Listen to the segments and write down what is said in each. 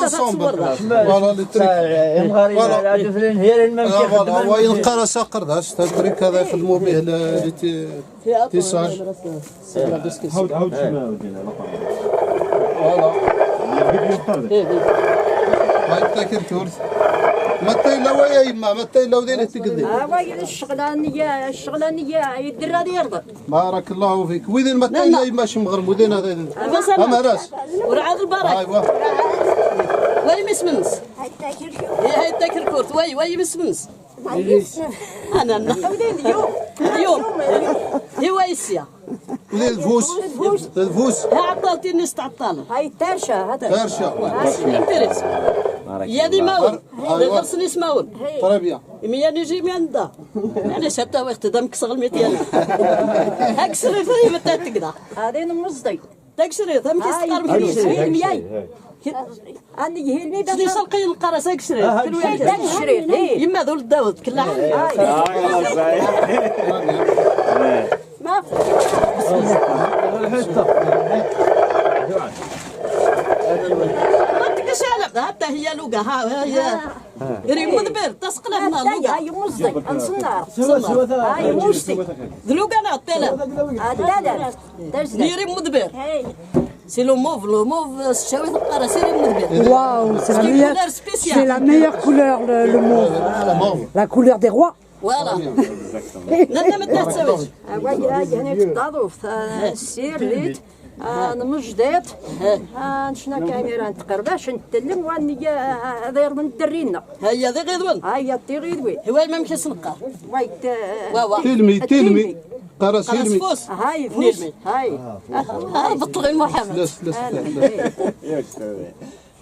الصومبر فوالا لي تريك فوالا هي الممشى فوالا وين قرا ساقر داش التريك هذا يخدموا به تيساج هاود شنو فوالا هاي التاكر كورت متى لا ويا يما متى لا ودينا تقدي وين الشغلانيه يدير هذه يرضى بارك الله فيك وين متى لا يما شي مغرب ودين هذا اما راس ورعاد البرك ايوا وين مسمنس هاي التاكر كورت وي مسمنس انا اليوم هي ويسيا ودين الفوس ها عطلتي الناس تعطل هاي ترشا انتريس يا دي ماون غرسني اسماون طربيا ميا نجي من الدار يعني شتا وقت دمك صغل 200 اكسري فري متى تقدر هذه نمصدي تكسري دمك صغر 200 عندي هيلمي باش نسلقي القرص اكسري تكسري يما ذول داود كلها ما حتى هي لوقا ها هي ريمو دبر تسقل هنا لوقا هاي مصدي انصنار هاي مصدي لوقا انا التلا ديري مدبر سي لو موف شاوي القرا سيري مدبر واو c'est la meilleure couleur le mauve la couleur des rois فوالا لا ما تسويش هنا تضاضف سيريت نمجدات شنا كاميرا تقرباش نتلم واني غير من درينا هيا ذي غيضون هيا طير غيضوي هو ما مشى سنقر وايت تلمي قرا سيرمي هاي فوس هاي بطغي محمد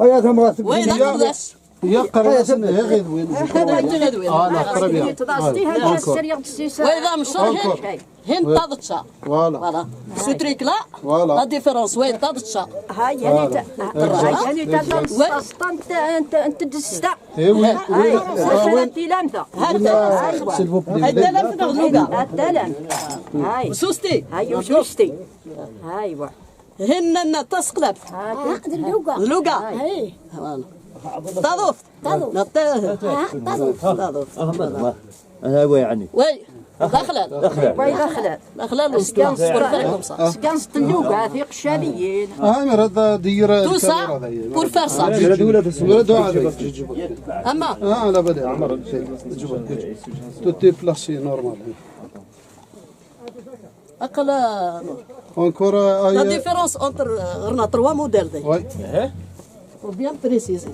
هيا تمرات وين اقدس يا قرا سنه يا غيضوين انا قربيا وإذا مشى هين طادتشا فوالا سوتريك لا ديفيرونس وين طادتشا هاي يعني انت دستا هاي تيلانثا هاي تلانثا غلوقا التلان هاي سوستي هاي سوستي ايوا هن تسقلب اللوقا فوالا تضوف هاي يعني دخلت سكان ستلوقا في قشابيين هذا دير توسع بور فار صا اما لا بدا تو تي بلاسي نورمال اقل encore لا ديفيرونس انتر غرنا 3 موديل دي وي faut bien préciser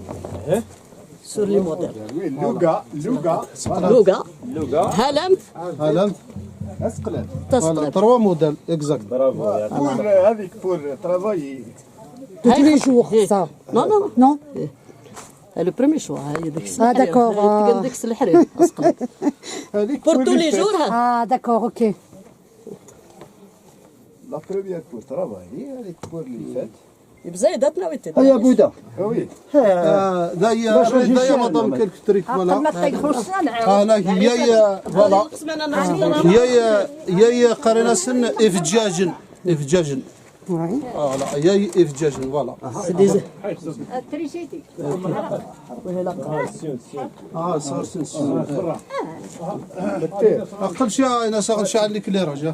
sur les modèles لوغا هالم تسقلب 3 موديل اكزاكت برافو هذيك بور ترافاي tous les jours ça non le premier choix هي ديك ah d'accord ديك الحرير اسقلب pour tous les jours ah d'accord ok لا بروميير بور ترافاي هذيك بور اللي فات بزايدتنا ويت هيا بودا وي دايا مدام كالكتريك ولا انا هي فوالا هي قرينا سن افجاجن لا هي افجاجن فوالا تريسيتي صار سن اقل شيء انا ساغل شي على الكليراج